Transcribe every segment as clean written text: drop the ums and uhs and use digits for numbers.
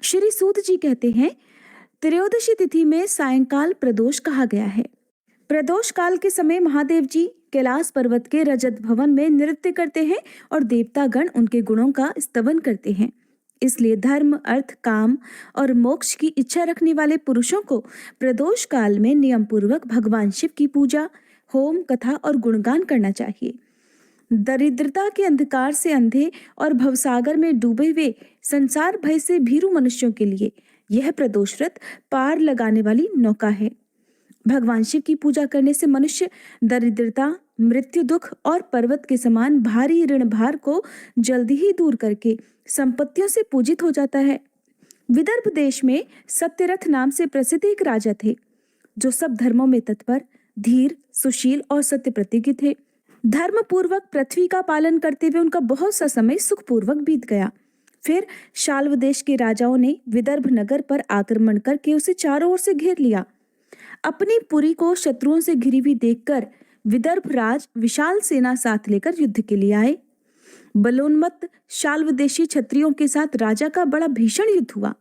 श्री सूत जी कहते हैं, त्रयोदशी तिथि में सायंकाल प्रदोष कहा गया है। प्रदोष काल के समय महादेव जी कैलाश पर्वत के रजत भवन में नृत्य करते हैं और देवता गण उनके गुणों का स्तवन करते हैं। इसलिए धर्म, अर्थ, काम और मोक्ष की इच्छा रखने वाले पुरुषों को प्रदोष काल में नियम पूर्वक भगवान शिव की पूजा, होम, कथा और गुणगान करना चाहिए। दरिद्रता के अंधकार से अंधे और भवसागर में डूबे हुए संसार भय से भीरू मनुष्यों के लिए यह प्रदोष व्रत पार लगाने वाली नौका है। भगवान शिव की पूजा करने से मनुष्य दरिद्रता, मृत्यु, दुख और पर्वत के समान भारी ऋण भार को जल्दी ही दूर करके संपत्तियों से पूजित हो जाता है। विदर्भ देश में सत्यरथ नाम से प्रसिद्ध एक राजा थे, जो सब धर्मों में तत्पर, धीर, सुशील और सत्य प्रतिज्ञ थे। धर्म पूर्वक पृथ्वी का पालन करते हुए उनका बहुत सा समय सुखपूर्वक बीत गया। फिर शाल्व देश के राजाओं ने विदर्भ नगर पर आक्रमण करके उसे चारों ओर से घेर लिया। अपनी पुरी को शत्रुओं से घिरी हुई देखकर विदर्भ राज विशाल सेना साथ लेकर युद्ध के लिए आए। बलोन्मत्त शाल्व देशी क्षत्रियों के साथ राजा का बड़ा भीषण युद्ध हुआ।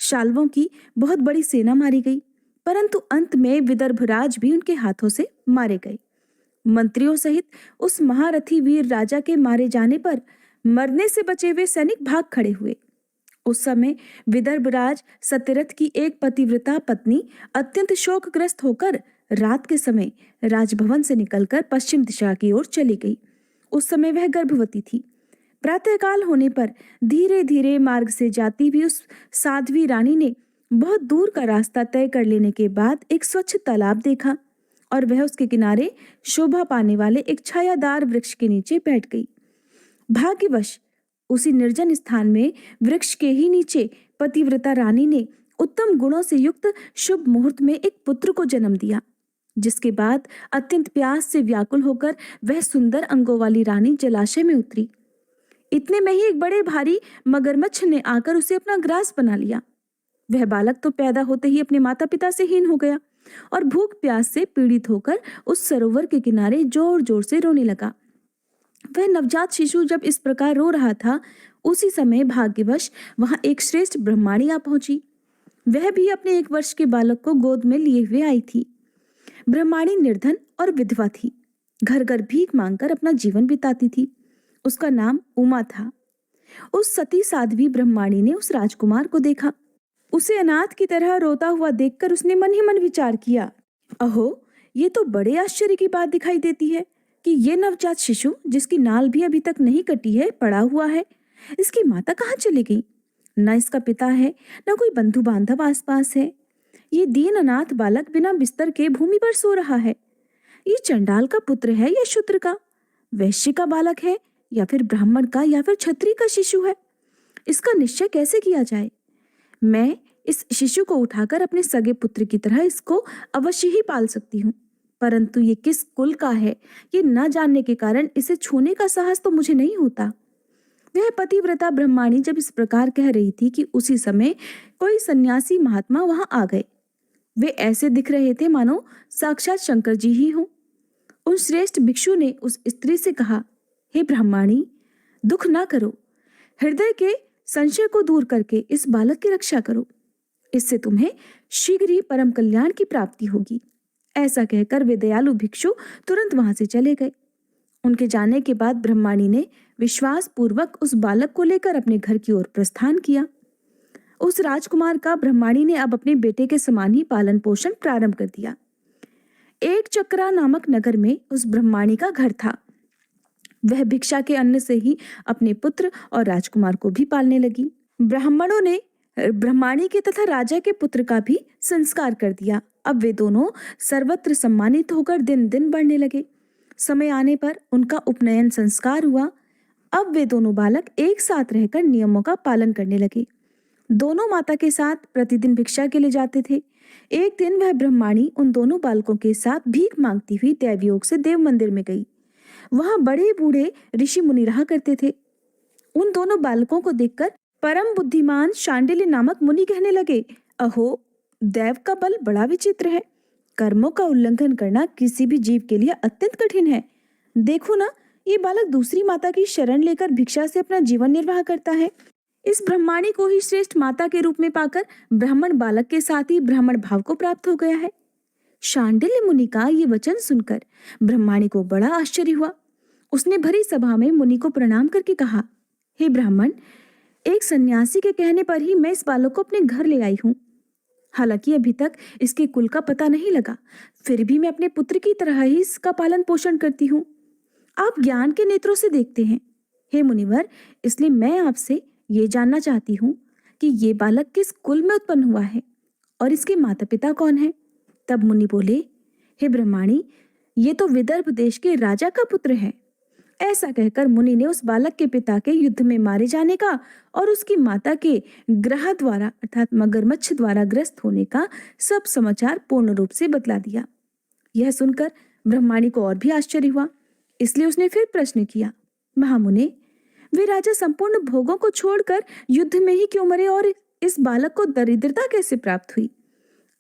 शाल्वों की बहुत बड़ी सेना मारी गई, परंतु अंत में विदर्भ राज भी उनके हाथों से मारे गए। मंत्रियों सहित उस महारथी वीर राजा के मारे जाने पर मरने से बचे हुए सैनिक भाग खड़े हुए। उस समय विदर्भ राज सत्यरथ की एक पतिव्रता पत्नी अत्यंत शोकग्रस्त होकर रात के समय राजभवन से निकलकर पश्चिम दिशा की ओर चली गई। उस समय वह गर्भवती थी। प्रातःकाल होने पर धीरे धीरे मार्ग से जाती हुई उस साध्वी रानी ने बहुत दूर का रास्ता तय कर लेने के बाद एक स्वच्छ तालाब देखा और वह उसके किनारे शोभा पाने वाले एक छायादार वृक्ष के नीचे बैठ गई। भाग्यवश उसी निर्जन स्थान में वृक्ष के ही नीचे पतिव्रता रानी ने उत्तम गुणों से युक्त शुभ मुहूर्त में एक पुत्र को जन्म दिया, जिसके बाद अत्यंत प्यास से व्याकुल होकर वह सुंदर अंगों वाली रानी जलाशय में उतरी। इतने में ही एक बड़े भारी मगरमच्छ ने आकर उसे अपना ग्रास बना लिया। वह बालक तो पैदा होते ही अपने माता पिता से हीन हो गया और भूख प्यास से पीड़ित होकर उस सरोवर के किनारे जोर जोर से रोने लगा। वह नवजात शिशु जब इस प्रकार रो रहा था, उसी समय भाग्यवश वहां एक श्रेष्ठ ब्रह्माणी आ पहुंची। वह भी अपने 1 वर्ष के बालक को गोद में लिए हुए आई थी। ब्रह्माणी निर्धन और विधवा थी, घर घर भीख मांगकर अपना जीवन बिताती थी। उसका नाम उमा था। उस सती साध्वी ब्रह्माणी ने उस राजकुमार को देखा। उसे अनाथ की तरह रोता हुआ देखकर उसने मन ही मन विचार किया, अहो, ये तो बड़े आश्चर्य की बात दिखाई देती है कि ये नवजात शिशु, जिसकी नाल भी अभी तक नहीं कटी है, पड़ा हुआ है। इसकी माता कहाँ चली गई? न इसका पिता है, न कोई बंधु बांधव आसपास है। ये दीन अनाथ बालक बिना बिस्तर के भूमि पर सो रहा है। ये चंडाल का पुत्र है या शूद्र का? वैश्य का बालक है या फिर ब्राह्मण का या फिर क्षत्रिय का शिशु है? इसका निश्चय कैसे किया जाए? मैं इस शिशु को उठाकर अपने सगे पुत्र की तरह इसको अवश्य ही पाल सकती हूँ, परंतु ये किस कुल का है, ये न जानने के कारण इसे छूने का साहस तो मुझे नहीं होता। वह पतिव्रता ब्रह्माणी जब इस प्रकार कह रही थी कि उसी समय कोई सन्यासी महात्मा वहां आ गए। वे ऐसे दिख रहे थे मानो साक्षात शंकर जी ही हों। उन श्रेष्ठ भिक्षु ने उस स्त्री से कहा, हे ब्रह्माणी, दुख ना करो, हृदय के संशय को दूर करके इस बालक की रक्षा करो। इससे तुम्हें शीघ्र ही परम कल्याण की प्राप्ति होगी। ऐसा कहकर वे दयालु भिक्षु तुरंत वहां से चले गए। उनके जाने के बाद ब्रह्माणी ने विश्वास पूर्वक उस बालक को लेकर अपने घर की ओर प्रस्थान किया। उस राजकुमार का ब्रह्माणी ने अब अपने बेटे के समान ही पालन पोषण प्रारंभ कर दिया। एक चक्रा नामक नगर में उस ब्रह्माणी का घर था। वह भिक्षा के अन्न से ही अपने पुत्र और राजकुमार को भी पालने लगी। ब्राह्मणों ने ब्रह्माणी के तथा राजा के पुत्र का भी संस्कार कर दिया। अब वे दोनों सर्वत्र सम्मानित होकर दिन दिन बढ़ने लगे। समय आने पर उनका उपनयन संस्कार हुआ। अब वे दोनों बालक एक साथ रहकर नियमों का पालन करने लगे। दोनों माता के साथ प्रतिदिन भिक्षा के लिए जाते थे। एक दिन वह ब्रह्माणी उन दोनों बालकों के साथ भीख मांगती हुई दैवयोग से देव मंदिर में गई। वहां बड़े बूढ़े ऋषि मुनि रहा करते थे। उन दोनों बालकों को देखकर परम बुद्धिमान शांडिल्य नामक मुनि कहने लगे, अहो, दैव का बल बड़ा विचित्र है। कर्मों का उल्लंघन करना किसी भी जीव के लिए अत्यंत कठिन है। देखो ना, ये बालक दूसरी माता की शरण लेकर भिक्षा से अपना जीवन निर्वाह करता है। इस ब्रह्माणी को ही श्रेष्ठ माता के रूप में पाकर ब्राह्मण बालक के साथ ही ब्राह्मण भाव को प्राप्त हो गया है। शांडिल्य मुनि का ये वचन सुनकर ब्रह्माणी को बड़ा आश्चर्य हुआ। उसने भरी सभा में मुनि को प्रणाम करके कहा, हे ब्राह्मण, एक सन्यासी के कहने पर ही मैं इस बालक को अपने घर ले आई हूँ। हालांकि अभी तक इसके कुल का पता नहीं लगा, फिर भी मैं अपने पुत्र की तरह ही इसका पालन पोषण करती हूँ। आप ज्ञान के नेत्रों से देखते हैं, हे मुनिवर, इसलिए मैं आपसे ये जानना चाहती हूँ कि ये बालक किस कुल में उत्पन्न हुआ है और इसके माता पिता कौन है। तब मुनि बोले, हे ब्रह्माणी, ये तो विदर्भ देश के राजा का पुत्र है। ऐसा कहकर मुनि ने उस बालक के पिता के युद्ध में मारे जाने का और उसकी माता के ग्रह द्वारा अर्थात मगरमच्छ द्वारा ग्रस्त होने का सब समाचार पूर्ण रूप से बतला दिया। यह सुनकर ब्रह्माणी को और भी आश्चर्य हुआ, इसलिए उसने फिर प्रश्न किया, महामुने, वे राजा संपूर्ण भोगों को छोड़कर युद्ध में ही क्यों मरे और इस बालक को दरिद्रता कैसे प्राप्त हुई?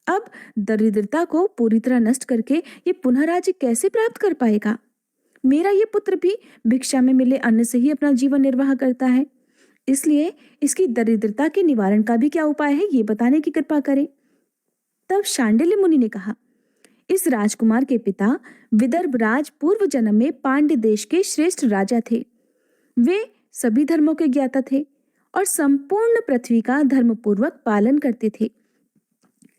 अब दरिद्रता को पूरी तरह नष्ट करके ये पुनः राज्य कैसे प्राप्त कर पाएगा? मेरा ये पुत्र भी भिक्षा में मिले अन्न से ही अपना जीवन निर्वाह करता है, इसलिए इसकी दरिद्रता के निवारण का भी क्या उपाय है, ये बताने की कृपा करें। तब शांडिल्य मुनि ने कहा, इस राजकुमार के पिता विदर्भ राज पूर्व जन्म में पांड्य देश के श्रेष्ठ राजा थे। वे सभी धर्मों के ज्ञाता थे और संपूर्ण पृथ्वी का धर्मपूर्वक पालन करते थे।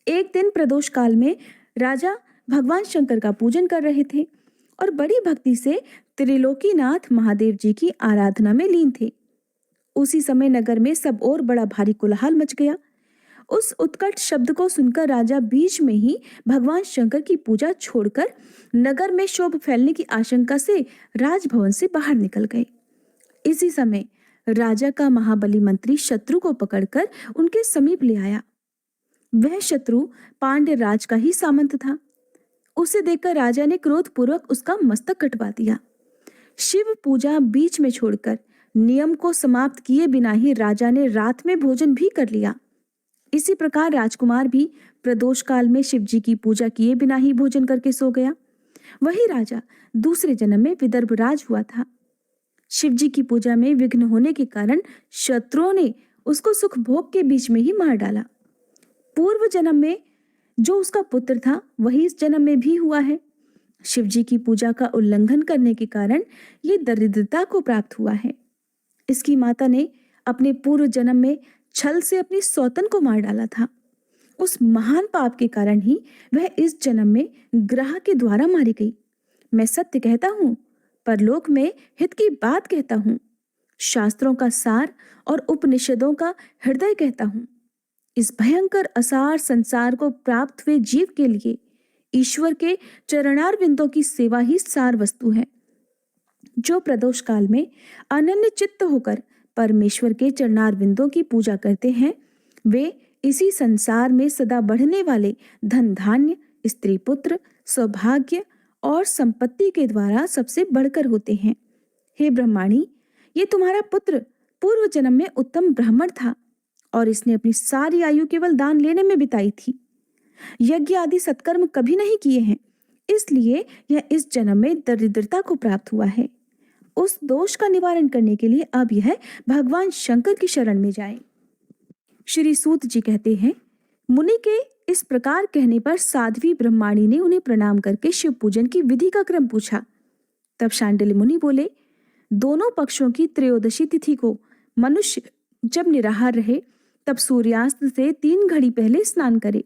एक दिन प्रदोष काल में राजा भगवान शंकर का पूजन कर रहे थे और बड़ी भक्ति से त्रिलोकीनाथ महादेव जी की आराधना में लीन थे। उसी समय नगर में सब और बड़ा भारी कोलाहल मच गया। उस उत्कट शब्द को सुनकर राजा बीच में ही भगवान शंकर की पूजा छोड़कर नगर में शोभ फैलने की आशंका से राजभवन से बाहर निकल गए। इसी समय राजा का महाबली मंत्री शत्रु को पकड़कर उनके समीप ले आया। वह शत्रु पांड्य राज का ही सामंत था। उसे देखकर राजा ने क्रोधपूर्वक उसका मस्तक कटवा दिया। शिव पूजा बीच में छोड़कर नियम को समाप्त किए बिना ही राजा ने रात में भोजन भी कर लिया। इसी प्रकार राजकुमार भी प्रदोष काल में शिव जी की पूजा किए बिना ही भोजन करके सो गया। वही राजा दूसरे जन्म में विदर्भ राज हुआ था। शिव जी की पूजा में विघ्न होने के कारण शत्रुओं ने उसको सुख भोग के बीच में ही मार डाला। पूर्व जन्म में जो उसका पुत्र था वही इस जन्म में भी हुआ है। शिव जी की पूजा का उल्लंघन करने के कारण ये दरिद्रता को प्राप्त हुआ है। इसकी माता ने अपने पूर्व जन्म में छल से अपनी सौतन को मार डाला था। उस महान पाप के कारण ही वह इस जन्म में ग्रह के द्वारा मारी गई। मैं सत्य कहता हूँ, परलोक में हित की बात कहता हूँ, शास्त्रों का सार और उपनिषदों का हृदय कहता हूँ। इस भयंकर असार संसार को प्राप्त हुए जीव के लिए ईश्वर के चरणारविंदों की सेवा ही सार वस्तु है। जो प्रदोष काल में अनन्य चित्त होकर परमेश्वर के चरणारविंदों की पूजा करते हैं, वे इसी संसार में सदा बढ़ने वाले धन धान्य, स्त्री पुत्र, सौभाग्य और संपत्ति के द्वारा सबसे बढ़कर होते हैं। हे ब्रह्माणी, ये तुम्हारा पुत्र पूर्व जन्म में उत्तम ब्राह्मण था और इसने अपनी सारी आयु केवल दान लेने में बिताई थी। यज्ञ आदि सत्कर्म कभी नहीं किए हैं, इसलिए यह इस जन्म में दरिद्रता को प्राप्त हुआ है। उस दोष का निवारण करने के लिए अब यह भगवान शंकर की शरण में जाए। श्री सूत जी कहते हैं, मुनि के इस प्रकार कहने पर साध्वी ब्रह्माणी ने उन्हें प्रणाम करके शिव पूजन की विधि का क्रम पूछा। तब शांडिल्य मुनि बोले, दोनों पक्षों की त्रयोदशी तिथि को मनुष्य जब निराहार रहे तब सूर्यास्त से 3 घड़ी पहले स्नान करे।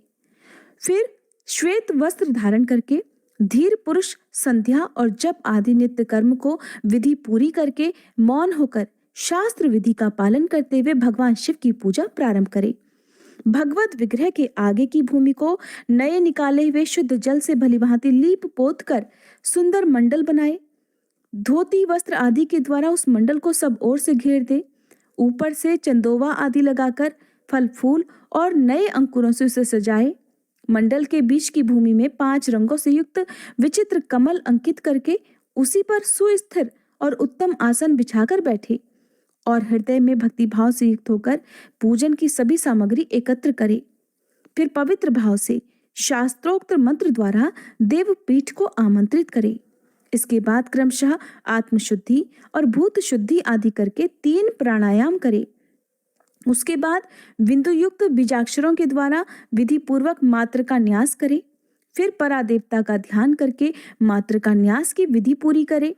फिर श्वेत वस्त्र धारण करके धीर पुरुष संध्या और जप आदि नित्य कर्म को विधि पूरी करके मौन होकर शास्त्र विधि का पालन करते हुए भगवान शिव की पूजा प्रारंभ करे। भगवत विग्रह के आगे की भूमि को नए निकाले हुए शुद्ध जल से भलीभांति लीप पोत कर सुंदर मंडल बनाए। धोती वस्त्र आदि के द्वारा उस मंडल को सब ओर से घेर दे। ऊपर से चंदोवा आदि लगाकर फल फूल और नए अंकुरों से उसे सजाए। मंडल के बीच की भूमि में 5 रंगों से युक्त विचित्र कमल अंकित करके उसी पर सुस्थिर और उत्तम आसन बिछाकर बैठे और हृदय में भक्ति भाव से युक्त होकर पूजन की सभी सामग्री एकत्र करे। फिर पवित्र भाव से शास्त्रोक्त मंत्र द्वारा देवपीठ को आमंत्रित करे। इसके बाद क्रमशः आत्मशुद्धि और भूत शुद्धि आदि करके 3 प्राणायाम करे। उसके बाद बिंदु युक्त बीजाक्षरों के द्वारा विधि पूर्वक मात्र का न्यास करें। फिर परादेवता का ध्यान करके मात्र का न्यास की विधि पूरी करें।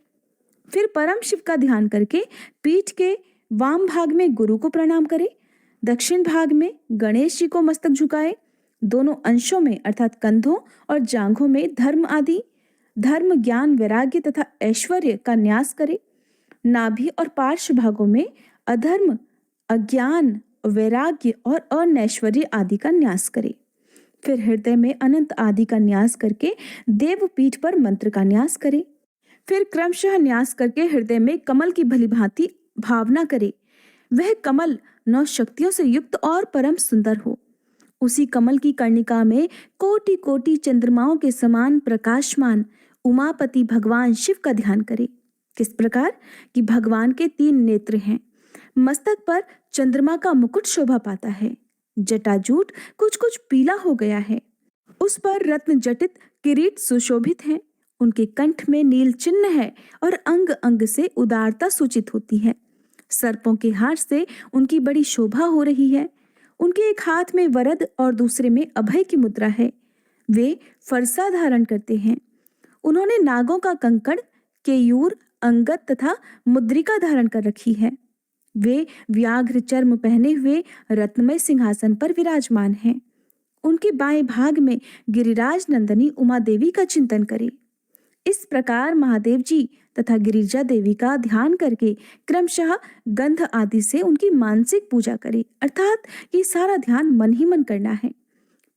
फिर परम शिव का ध्यान करके पीठ के वाम भाग में गुरु को प्रणाम करें। दक्षिण भाग में गणेश जी को मस्तक झुकाए। दोनों अंशों में अर्थात कंधों और जांघों में धर्म ज्ञान वैराग्य तथा ऐश्वर्य का न्यास करें। नाभि और पार्श्व भागों में अधर्म अज्ञान वैराग्य और अनैश्वर्य आदि का न्यास करें। फिर हृदय में अनंत आदि का न्यास करके देवपीठ पर मंत्र का न्यास करें। फिर क्रमशः न्यास करके हृदय में कमल की भली भांति भावना करे। वह कमल 9 शक्तियों से युक्त और परम सुंदर हो। उसी कमल की कर्णिका में कोटि कोटि चंद्रमाओं के समान प्रकाशमान उमापति भगवान शिव का ध्यान करे। किस प्रकार कि भगवान के 3 नेत्र हैं। मस्तक पर चंद्रमा का मुकुट शोभा पाता है। जटाजूट कुछ कुछ पीला हो गया है। उस पर रत्न जटित किरीट सुशोभित है। उनके कंठ में नील चिन्ह है और अंग अंग से उदारता सूचित होती है। सर्पों के हार से उनकी बड़ी शोभा हो रही है। उनके एक हाथ में वरद और दूसरे में अभय की मुद्रा है। वे फरसा धारण करते हैं। उन्होंने नागों का कंकड़, केयूर, अंगद तथा मुद्रिका धारण कर रखी है। वे व्याघ्र चर्म पहने हुए रत्नमय सिंहासन पर विराजमान हैं। उनके बाएं भाग में गिरिराज नंदनी उमा देवी का चिंतन करें। इस प्रकार महादेव जी तथा गिरिजा देवी का ध्यान करके क्रमशः गंध आदि से उनकी मानसिक पूजा करें। अर्थात ये सारा ध्यान मन ही मन करना है।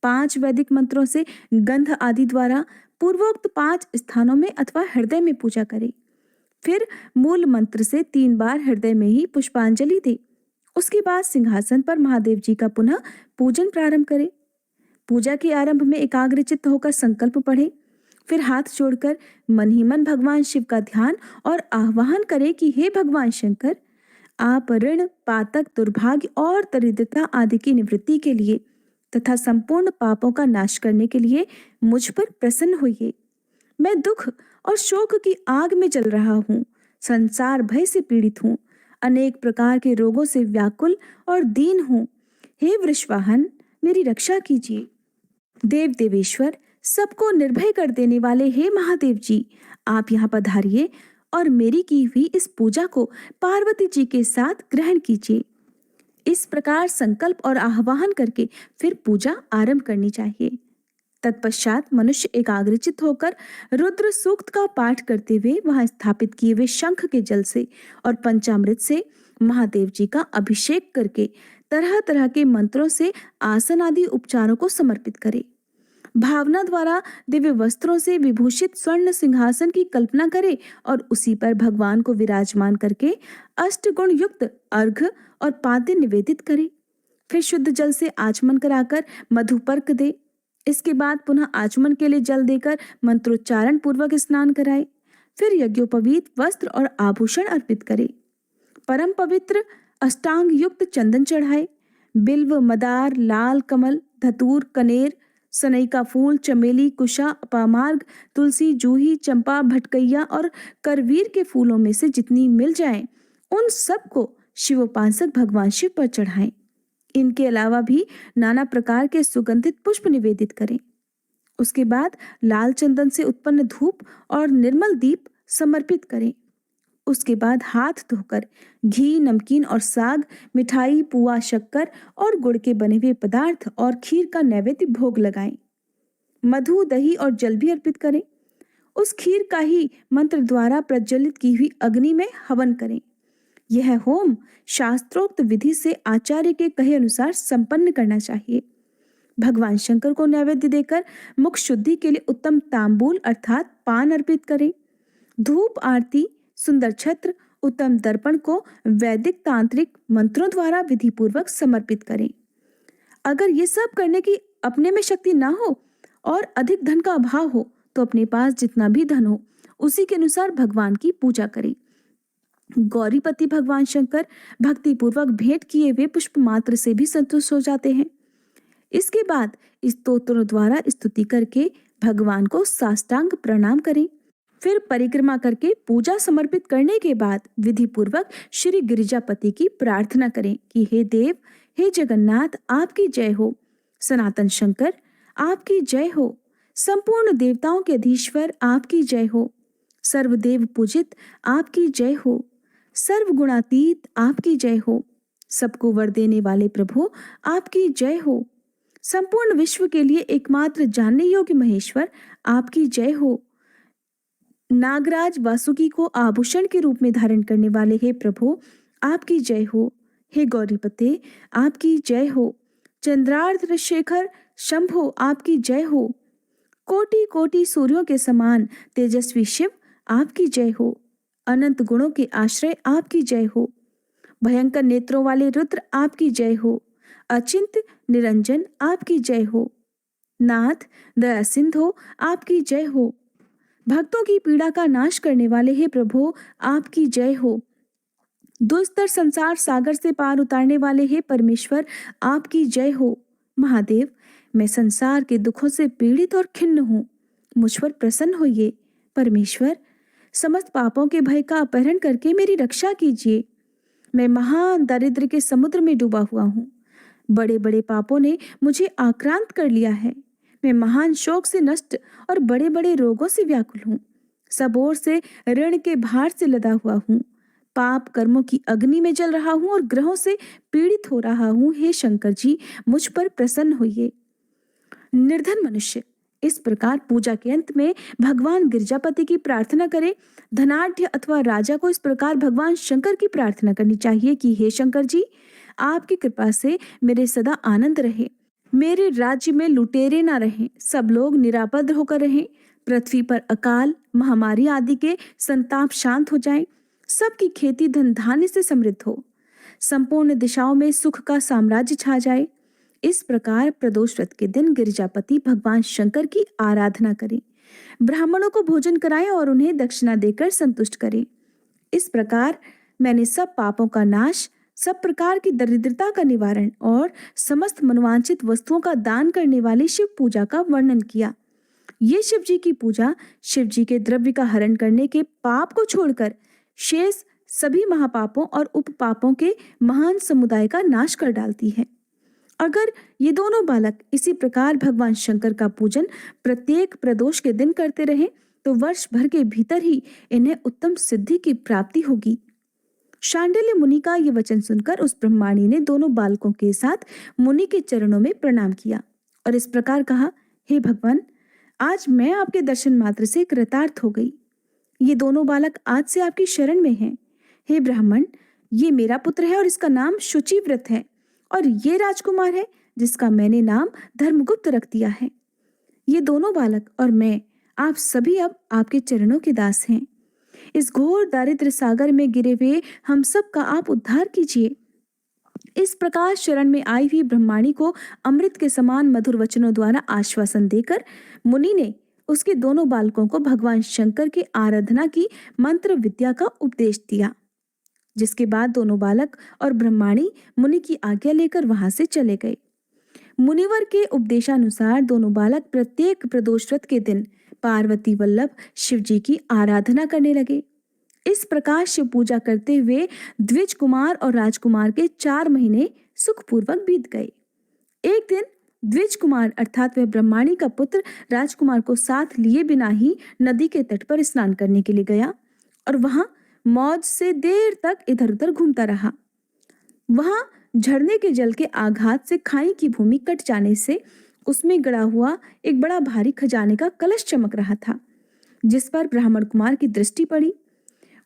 5 वैदिक मंत्रों से गंध आदि द्वारा पूर्वोक्त 5 स्थानों में अथवा हृदय में पूजा करें। फिर मूल मंत्र से 3 बार हृदय में ही पुष्पांजलि दे। उसके बाद सिंहासन पर महादेव जी का पुनः पूजन प्रारंभ करें। पूजा के आरंभ में एकाग्रचित्त होकर संकल्प पढ़े। फिर हाथ जोड़कर मन ही मन भगवान शिव का ध्यान और आह्वान करें कि हे भगवान शंकर, आप ऋण, पातक, दुर्भाग्य और दरिद्रता आदि की निवृत्ति के लिए तथा संपूर्ण पापों का नाश करने के लिए मुझ पर प्रसन्न होइए। मैं दुख और शोक की आग में जल रहा हूँ। संसार भय से पीड़ित हूँ। अनेक प्रकार के रोगों से व्याकुल और दीन हूँ। हे वृषवाहन, मेरी रक्षा कीजिए। देव देवेश्वर, सबको निर्भय कर देने वाले हे महादेव जी, आप यहाँ पधारिए और मेरी की हुई इस पूजा को पार्वती जी के साथ ग्रहण कीजिए। इस प्रकार संकल्प और आह्वान करके फिर पूजा आरंभ करनी चाहिए। तत्पश्चात मनुष्य एकाग्रचित होकर रुद्र सूक्त का पाठ करते हुए वहां स्थापित किए हुए शंख के जल से और पंचामृत से महादेव जी का अभिषेक करके तरह तरह के मंत्रों से आसन आदि उपचारों को समर्पित करे। भावना द्वारा दिव्य वस्त्रों से विभूषित स्वर्ण सिंहासन की कल्पना करे और उसी पर भगवान को विराजमान करके अष्टगुण युक्त अर्घ्य और पाद्य निवेदित करे। फिर शुद्ध जल से आचमन कराकर मधुपर्क दे। इसके बाद पुनः आचमन के लिए जल देकर मंत्रोच्चारण पूर्वक स्नान कराए। फिर यज्ञोपवीत वस्त्र और आभूषण अर्पित करे। परम पवित्र अष्टांग युक्त चंदन चढ़ाए। बिल्व, मदार, लाल कमल, धतूर, कनेर, सनई का फूल, चमेली, कुशा, अपामार्ग, तुलसी, जूही, चंपा, भटकैया और करवीर के फूलों में से जितनी मिल जाएं, उन सबको शिवोपासक भगवान शिव पर चढ़ाएं। इनके अलावा भी नाना प्रकार के सुगंधित पुष्प निवेदित करें। उसके बाद लाल चंदन से उत्पन्न धूप और निर्मल दीप समर्पित करें। उसके बाद हाथ धोकर घी, नमकीन और साग, मिठाई, पुआ, शक्कर और गुड़ के बने हुए पदार्थ और खीर का नैवेद्य भोग लगाएं। मधु, दही और जल भी अर्पित करें। उस खीर का ही मंत्र द्वारा प्रज्वलित की हुई अग्नि में हवन करें। यह होम शास्त्रोक्त विधि से आचार्य के कहे अनुसार संपन्न करना चाहिए। भगवान शंकर को नैवेद्य देकर मुख शुद्धि के लिए उत्तम तांबूल अर्थात पान अर्पित करें। धूप आरती, सुंदर छत्र, उत्तम दर्पण को वैदिक तांत्रिक मंत्रों द्वारा विधि पूर्वक समर्पित करें। अगर ये सब करने की अपने में शक्ति ना हो और अधिक धन का अभाव हो तो अपने पास जितना भी धन हो उसी के अनुसार भगवान की पूजा करें। गौरीपति भगवान शंकर भक्ति पूर्वक भेंट किए हुए पुष्प मात्र से भी संतुष्ट हो जाते हैं। इसके बाद स्तोत्रों द्वारा स्तुति करके भगवान को साष्टांग प्रणाम करें। फिर परिक्रमा करके पूजा समर्पित करने के बाद विधि पूर्वक श्री गिरिजापति की प्रार्थना करें कि हे देव, हे जगन्नाथ, आपकी जय हो। सनातन शंकर, आपकी जय हो। संपूर्ण देवताओं के अधीश्वर, आपकी जय हो। सर्वदेव पूजित, आपकी जय हो। सर्वगुणातीत, आपकी जय हो। सबको वर देने वाले प्रभु, आपकी जय हो। संपूर्ण विश्व के लिए एकमात्र जानने योग्य महेश्वर, आपकी जय हो। नागराज वासुकी को आभूषण के रूप में धारण करने वाले हे प्रभु, आपकी जय हो। हे गौरीपते, आपकी जय हो। चंद्रार्ध शेखर शंभो, आपकी जय हो। कोटि कोटि सूर्यों के समान तेजस्वी शिव, आपकी जय हो। अनंत गुणों के आश्रय, आपकी जय हो। भयंकर नेत्रों वाले रुद्र, आपकी जय हो। अचिंत्य निरंजन, आपकी जय हो। नाथ दया सिंधु, आपकी जय हो। भक्तों की पीड़ा का नाश करने वाले हे प्रभु, आपकी जय हो। दुस्तर संसार सागर से पार उतारने वाले हे परमेश्वर, आपकी जय हो। महादेव, मैं संसार के दुखों से पीड़ित और खिन्न हूँ, मुझ पर प्रसन्न होइए। परमेश्वर, समस्त पापों के भय का अपहरण करके मेरी रक्षा कीजिए। मैं महान दारिद्र्य के समुद्र में डूबा हुआ हूँ। बड़े बड़े पापों ने मुझे आक्रांत कर लिया है। मैं महान शोक से नष्ट और बड़े बड़े रोगों से व्याकुल हूँ। सब ओर से ऋण के भार से लदा हुआ हूँ। पाप कर्मों की अग्नि में जल रहा हूँ और ग्रहों से पीड़ित हो रहा हूँ। हे शंकर जी, मुझ पर प्रसन्न होइए। निर्धन मनुष्य इस प्रकार पूजा के अंत में भगवान गिरजापति की प्रार्थना करे। धनाढ्य अथवा राजा को इस प्रकार भगवान शंकर की प्रार्थना करनी चाहिए कि हे शंकर जी, आपकी कृपा से मेरे सदा आनंद रहे। मेरे राज्य में लुटेरे ना रहें, सब लोग निरापद होकर रहें। पृथ्वी पर अकाल, महामारी आदि के संताप शांत हो जाएं। सबकी खेती धन धान्य से समृद्ध हो। संपूर्ण दिशाओं में सुख का साम्राज्य छा जाए। इस प्रकार प्रदोष व्रत के दिन गिरिजापति भगवान शंकर की आराधना करें। ब्राह्मणों को भोजन कराएं और उन्हें दक्षिणा देकर संतुष्ट करें। इस प्रकार मैंने सब पापों का नाश, सब प्रकार की दरिद्रता का निवारण और समस्त मनोवांछित वस्तुओं का दान करने वाली शिव पूजा का वर्णन किया। ये शिव जी की पूजा शिव जी के द्रव्य का हरण करने के पाप को छोड़कर शेष सभी महापापों और उपपापों के महान समुदाय का नाश कर डालती है। अगर ये दोनों बालक इसी प्रकार भगवान शंकर का पूजन प्रत्येक प्रदोष के दिन करते रहे तो वर्ष भर के भीतर ही इन्हें उत्तम सिद्धि की प्राप्ति होगी। शांडिल्य मुनि का ये वचन सुनकर उस ब्रह्माणी ने दोनों बालकों के साथ मुनि के चरणों में प्रणाम किया और इस प्रकार कहा, हे भगवान, आज मैं आपके दर्शन मात्र से कृतार्थ हो गई। ये दोनों बालक आज से आपकी शरण में हैं। हे ब्राह्मण, ये मेरा पुत्र है और इसका नाम शुचिव्रत है, और ये राजकुमार है जिसका मैंने नाम धर्मगुप्त रख दिया है। ये दोनों बालक और मैं, आप सभी अब आपके चरणों के दास हैं। इस घोर दारिद्र्य सागर में गिरे हुए हम सब का आप उद्धार कीजिए। इस प्रकार शरण में आई हुई ब्रह्माणी को अमृत के समान मधुर वचनों द्वारा आश्वासन देकर मुनि ने उसके दोनों बालकों को भगवान शंकर की आराधना की मंत्र विद्या का उपदेश दिया। जिसके बाद दोनों बालक और ब्रह्माणी मुनि की आज्ञा लेकर वहां से चले गए। मुनिवर के उपदेशानुसार दोनों बालक प्रत्येक प्रदोष व्रत के दिन पार्वती वल्लभ शिव जी की आराधना करने लगे। इस प्रकार शिव पूजा करते हुए द्विज कुमार और राजकुमार के 4 महीने सुखपूर्वक बीत गए। एक दिन द्विज कुमार अर्थात वह ब्रह्माणी का पुत्र राजकुमार को साथ लिए बिना ही नदी के तट पर स्नान करने के लिए गया और वहां मौज से देर तक इधर उधर घूमता रहा। वहां झरने के जल के आघात से खाई की भूमि कट जाने से उसमें गड़ा हुआ एक बड़ा भारी खजाने का कलश चमक रहा था, जिस पर ब्राह्मण कुमार की दृष्टि पड़ी।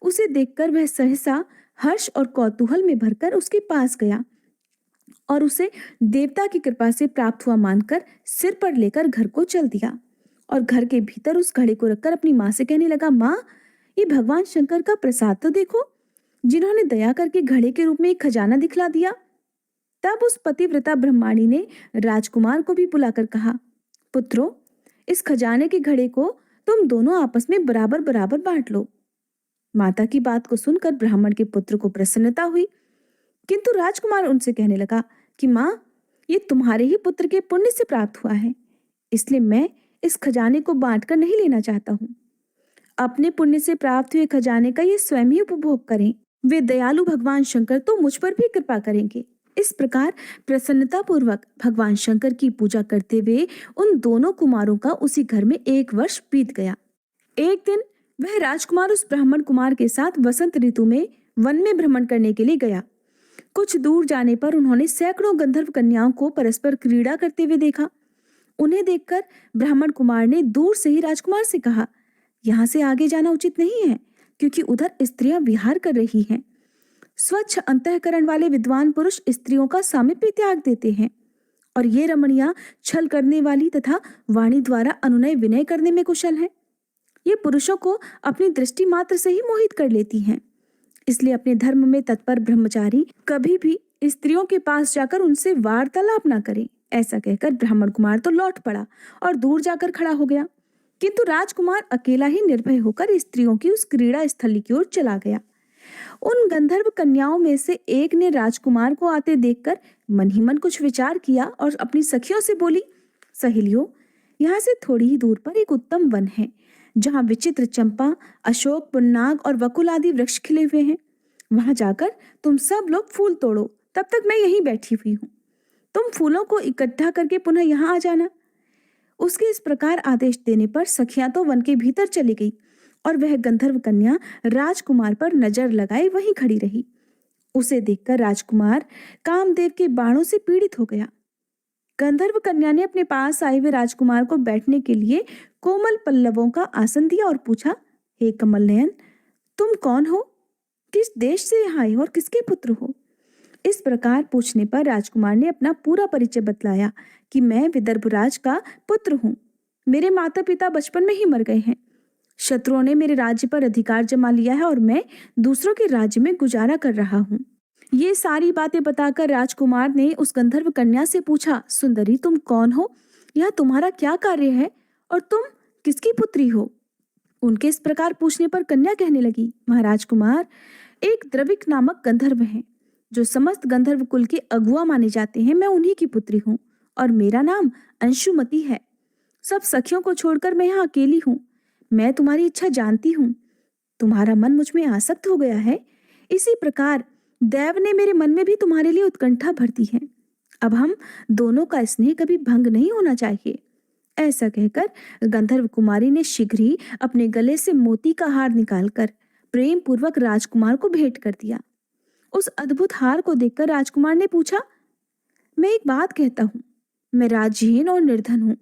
उसे देखकर वह सहसा हर्ष और कौतूहल में भरकर उसके पास गया और उसे देवता की कृपा से प्राप्त हुआ मानकर सिर पर लेकर घर को चल दिया और घर के भीतर उस घड़े को रखकर अपनी माँ से कहने लगा, माँ, ये भगवान शंकर का प्रसाद तो देखो, जिन्होंने दया करके घड़े के रूप में एक खजाना दिखला दिया। तब उस पतिव्रता ब्रह्माणी ने राजकुमार को भी बुलाकर कहा, पुत्रो, इस खजाने के घड़े को तुम दोनों आपस में बराबर बराबर बांट लो। माता की बात को सुनकर ब्राह्मण के पुत्र को प्रसन्नता हुई, किंतु राजकुमार उनसे कहने लगा कि माँ, ये तुम्हारे ही पुत्र के पुण्य से प्राप्त हुआ है, इसलिए मैं इस खजाने को बांटकर नहीं लेना चाहता हूँ। अपने पुण्य से प्राप्त हुए खजाने का ये स्वयं ही उपभोग करें। वे दयालु भगवान शंकर तो मुझ पर भी कृपा करेंगे। इस प्रकार प्रसन्नता पूर्वक भगवान शंकर की पूजा करते हुए उन दोनों कुमारों का उसी घर में 1 वर्ष बीत गया। एक दिन वह राजकुमार उस ब्राह्मण कुमार के साथ वसंत ऋतु में वन में भ्रमण करने के लिए गया। कुछ दूर जाने पर उन्होंने सैकड़ों गंधर्व कन्याओं को परस्पर क्रीड़ा करते हुए देखा। उन्हें देखकर ब्राह्मण कुमार ने दूर से ही राजकुमार से कहा, यहाँ से आगे जाना उचित नहीं है, क्योंकि उधर स्त्रियां विहार कर रही हैं। स्वच्छ अंतःकरण वाले विद्वान पुरुष स्त्रियों का सामीप्य त्याग देते हैं, और ये रमणियां छल करने वाली तथा वाणी द्वारा अनुनय विनय करने में कुशल हैं। ये पुरुषों को अपनी दृष्टि मात्र से ही मोहित कर लेती हैं। इसलिए अपने धर्म में तत्पर ब्रह्मचारी कभी भी स्त्रियों के पास जाकर उनसे वार्तालाप ना करें। ऐसा कहकर ब्राह्मण कुमार तो लौट पड़ा और दूर जाकर खड़ा हो गया, किंतु राजकुमार अकेला ही निर्भय होकर स्त्रियों की उस क्रीड़ा स्थली की ओर चला गया। उन गंधर्व कन्याओं में से एक ने राजकुमार को आते देखकर मन ही मन कुछ विचार किया और अपनी सखियों से बोली, सहेलियों, यहाँ से थोड़ी ही दूर पर एक उत्तम वन है, जहाँ विचित्र चंपा, अशोक, पुन्नाग और वकुल आदि वृक्ष खिले हुए हैं। वहां जाकर तुम सब लोग फूल तोड़ो, तब तक मैं यहीं बैठी हुई हूँ। तुम फूलों को इकट्ठा करके पुनः यहाँ आ जाना। उसके इस प्रकार आदेश देने पर सखियां तो वन के भीतर चली गई और वह गंधर्व कन्या राजकुमार पर नजर लगाए वहीं खड़ी रही। उसे देखकर राजकुमार कामदेव के बाणों से पीड़ित हो गया। गंधर्व कन्या ने अपने पास आए हुए राजकुमार को बैठने के लिए कोमल पल्लवों का आसन दिया और पूछा, हे कमल नयन, तुम कौन हो? किस देश से यहाँ आए और किसके पुत्र हो? इस प्रकार पूछने पर राजकुमार ने अपना पूरा परिचय बतलाया कि मैं विदर्भराज का पुत्र हूँ। मेरे माता पिता बचपन में ही मर गए हैं। शत्रुओं ने मेरे राज्य पर अधिकार जमा लिया है और मैं दूसरों के राज्य में गुजारा कर रहा हूँ। ये सारी बातें बताकर राजकुमार ने उस गंधर्व कन्या से पूछा, सुंदरी, तुम कौन हो? यह तुम्हारा क्या कार्य है और तुम किसकी पुत्री हो? उनके इस प्रकार पूछने पर कन्या कहने लगी, महाराज कुमार, एक द्रविक नामक गंधर्व हैं, जो समस्त गंधर्व कुल के अगुआ माने जाते हैं। मैं उन्हीं की पुत्री हूँ और मेरा नाम अंशुमति है। सब सखियों को छोड़कर मैं यहाँ अकेली हूँ। मैं तुम्हारी इच्छा जानती हूँ। तुम्हारा मन मुझ में आसक्त हो गया है। इसी प्रकार देव ने मेरे मन में भी तुम्हारे लिए उत्कंठा भर दी है। अब हम दोनों का स्नेह कभी भंग नहीं होना चाहिए। ऐसा कहकर गंधर्व कुमारी ने शीघ्र ही अपने गले से मोती का हार निकालकर प्रेम पूर्वक राजकुमार को भेंट कर दिया। उस अद्भुत हार को देखकर राजकुमार ने पूछा, मैं एक बात कहता हूँ, मैं राज्यहीन और निर्धन हूँ।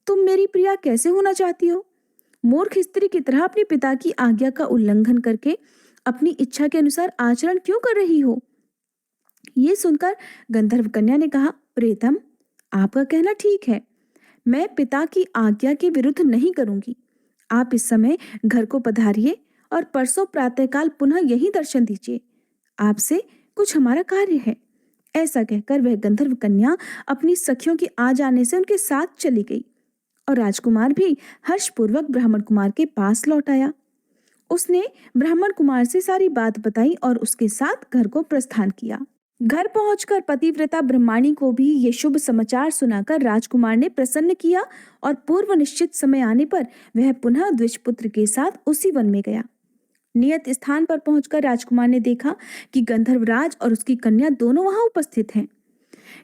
तुम मेरी प्रिया कैसे होना चाहती हो? मूर्ख स्त्री की तरह अपने पिता की आज्ञा का उल्लंघन करके अपनी इच्छा के अनुसार आचरण क्यों कर रही हो? ये सुनकर गंधर्व कन्या ने कहा, प्रियतम, आपका कहना ठीक है। मैं पिता की आज्ञा के विरुद्ध नहीं करूंगी। आप इस समय घर को पधारिए और परसों प्रातःकाल पुनः यही दर्शन दीजिए। आपसे कुछ हमारा कार्य है। ऐसा कहकर वह गंधर्व कन्या अपनी सखियों के आ जाने से उनके साथ चली गई और राजकुमार भी हर्षपूर्वक ब्राह्मण कुमार के पास लौट आया। उसने ब्राह्मण कुमार से सारी बात बताई और उसके साथ घर को प्रस्थान किया। घर पहुंचकर पतिव्रता ब्रह्माणी को भी ये शुभ समाचार सुनाकर राजकुमार ने प्रसन्न किया और पूर्व निश्चित समय आने पर वह पुनः द्विजपुत्र के साथ उसी वन में गया। नियत स्थान पर पहुंचकर राजकुमार ने देखा कि गंधर्वराज और उसकी कन्या दोनों वहां उपस्थित हैं।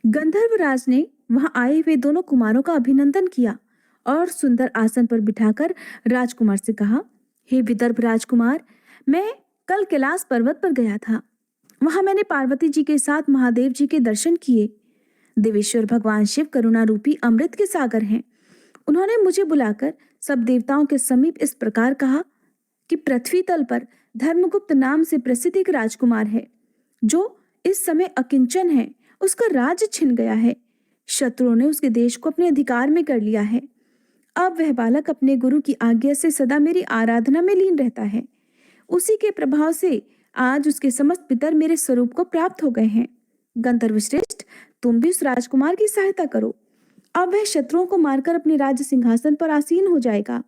गंधर्वराज ने वहां आए हुए दोनों कुमारों का अभिनंदन किया और सुंदर आसन पर बिठाकर राजकुमार से कहा, हे विदर्भ राजकुमार, मैं कल कैलाश पर्वत पर गया था। वहां मैंने पार्वती जी के साथ महादेव जी के दर्शन किए। देवेश्वर भगवान शिव करुणा रूपी अमृत के सागर हैं। उन्होंने मुझे बुलाकर सब देवताओं के समीप इस प्रकार कहा कि पृथ्वी तल पर धर्मगुप्त नाम से प्रसिद्ध एक राजकुमार है, जो इस समय अकिंचन है। उसका राज्य छिन गया है। शत्रुओं ने उसके देश को अपने अधिकार में कर लिया है। अब वह बालक अपने गुरु की आज्ञा से सदा मेरी आराधना में लीन रहता है। उसी के प्रभाव से आज उसके समस्त पितर मेरे स्वरूप को प्राप्त हो गए हैं। गंधर्व श्रेष्ठ, तुम भी उस राजकुमार की सहायता करो। अब वह शत्रुओं को मारकर अपने राज्य सिंहासन पर आसीन हो जाएगा।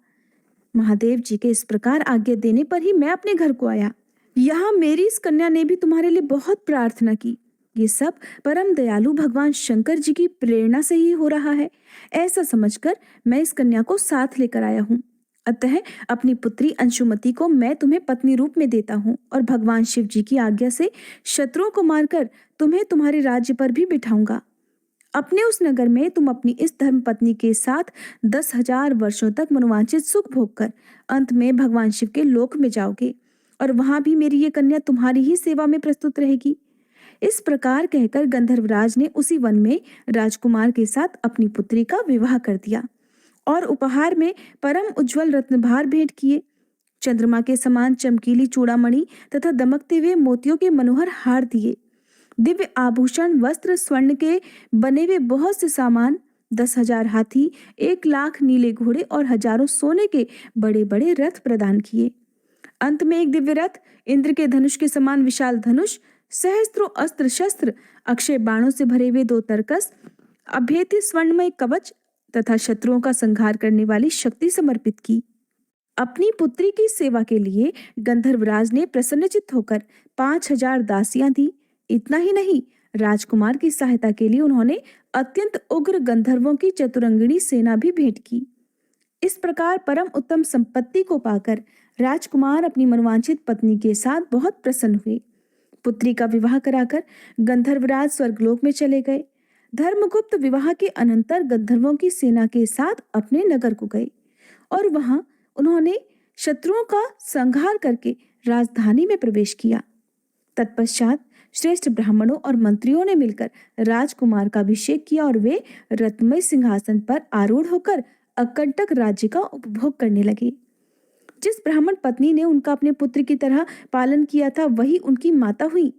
महादेव जी के इस प्रकार आज्ञा देने पर ही मैं अपने घर को आया। यहाँ मेरी इस कन्या ने भी तुम्हारे लिए बहुत प्रार्थना की। ये सब परम दयालु भगवान शंकर जी की प्रेरणा से ही हो रहा है। ऐसा समझकर मैं इस कन्या को साथ लेकर आया हूँ। अतः अपनी पुत्री अंशुमति को मैं तुम्हें पत्नी रूप में देता हूँ और भगवान शिव जी की आज्ञा से शत्रुओं को मारकर तुम्हें तुम्हारे राज्य पर भी बिठाऊंगा। अपने उस नगर में तुम अपनी इस धर्म पत्नी के साथ 10,000 वर्षों तक मनोवांछित सुख भोग कर अंत में भगवान शिव के लोक में जाओगे और वहां भी मेरी ये कन्या तुम्हारी ही सेवा में प्रस्तुत रहेगी। इस प्रकार कहकर गंधर्वराज ने उसी वन में राजकुमार के साथ अपनी पुत्री का विवाह कर दिया और उपहार में परम उज्जवल रत्नभार भेंट किए। चंद्रमा के समान चमकीली चूड़ामणि तथा दमकते हुए मोतियों के मनोहर हार दिए। दिव्य आभूषण, वस्त्र, स्वर्ण के बने हुए बहुत से सामान, 10,000 हाथी, 1,00,000 नीले घोड़े और हजारों सोने के बड़े बड़े रथ प्रदान किए। अंत में एक दिव्य रथ, इंद्र के धनुष के समान विशाल धनुष, सहस्त्रों अस्त्र शस्त्र, अक्षय बाणों से भरे हुए 2 तरकस, अभेद्य स्वर्णमय कवच तथा शत्रुओं का संहार करने वाली शक्ति समर्पित की। अपनी पुत्री की सेवा के लिए गंधर्वराज ने प्रसन्नचित्त होकर 5,000 दासियां दी। इतना ही नहीं, राजकुमार की सहायता के लिए उन्होंने अत्यंत उग्र गंधर्वों की चतुरंगिणी सेना भी भेंट की। इस प्रकार परम उत्तम संपत्ति को पाकर राजकुमार अपनी मनोवांछित पत्नी के साथ बहुत प्रसन्न हुए। पुत्री का विवाह कराकर गंधर्वराज स्वर्गलोक में चले गए। धर्मगुप्त विवाह के अनंतर गंधर्वों की सेना के साथ अपने नगर को गए और वहां उन्होंने शत्रुओं का संहार करके राजधानी में प्रवेश किया। तत्पश्चात श्रेष्ठ ब्राह्मणों और मंत्रियों ने मिलकर राजकुमार का अभिषेक किया और वे रत्नमय सिंहासन पर आरूढ़ होकर अकंटक राज्य का उपभोग करने लगे। जिस ब्राह्मण पत्नी ने उनका अपने पुत्र की तरह पालन किया था वही उनकी माता हुई।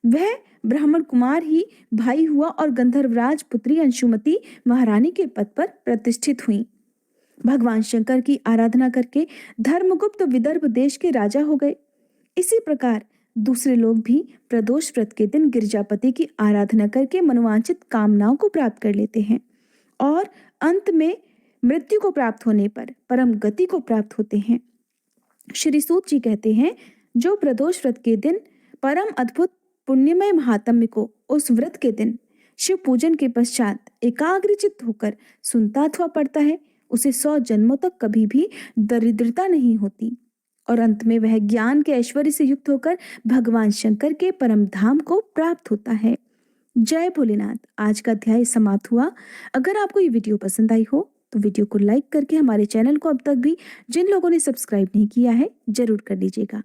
वह ब्राह्मण कुमार ही भाई हुआ और गंधर्वराज पुत्री अंशुमति महारानी के पद पर प्रतिष्ठित हुई। भगवान शंकर की आराधना करके धर्मगुप्त विदर्भ देश के राजा हो गए। इसी प्रकार दूसरे लोग भी प्रदोष व्रत के दिन गिरजापति की आराधना करके मनोवांछित कामनाओं को प्राप्त कर लेते हैं और अंत में मृत्यु को प्राप्त होने पर परम गति को प्राप्त होते हैं। श्री सूत जी कहते हैं, जो प्रदोष व्रत के दिन परम अद्भुत पुण्यमय महात्म्य को उस व्रत के दिन शिव पूजन के पश्चात एकाग्रचित्त होकर सुनता अथवा पढ़ता है, उसे 100 जन्मों तक कभी भी दरिद्रता नहीं होती और अंत में वह ज्ञान के ऐश्वर्य से युक्त होकर भगवान शंकर के परम धाम को प्राप्त होता है। जय भोलेनाथ। आज का अध्याय समाप्त हुआ। अगर आपको ये वीडियो पसंद आई हो तो वीडियो को लाइक करके हमारे चैनल को अब तक भी जिन लोगों ने सब्सक्राइब नहीं किया है जरूर कर लीजिएगा।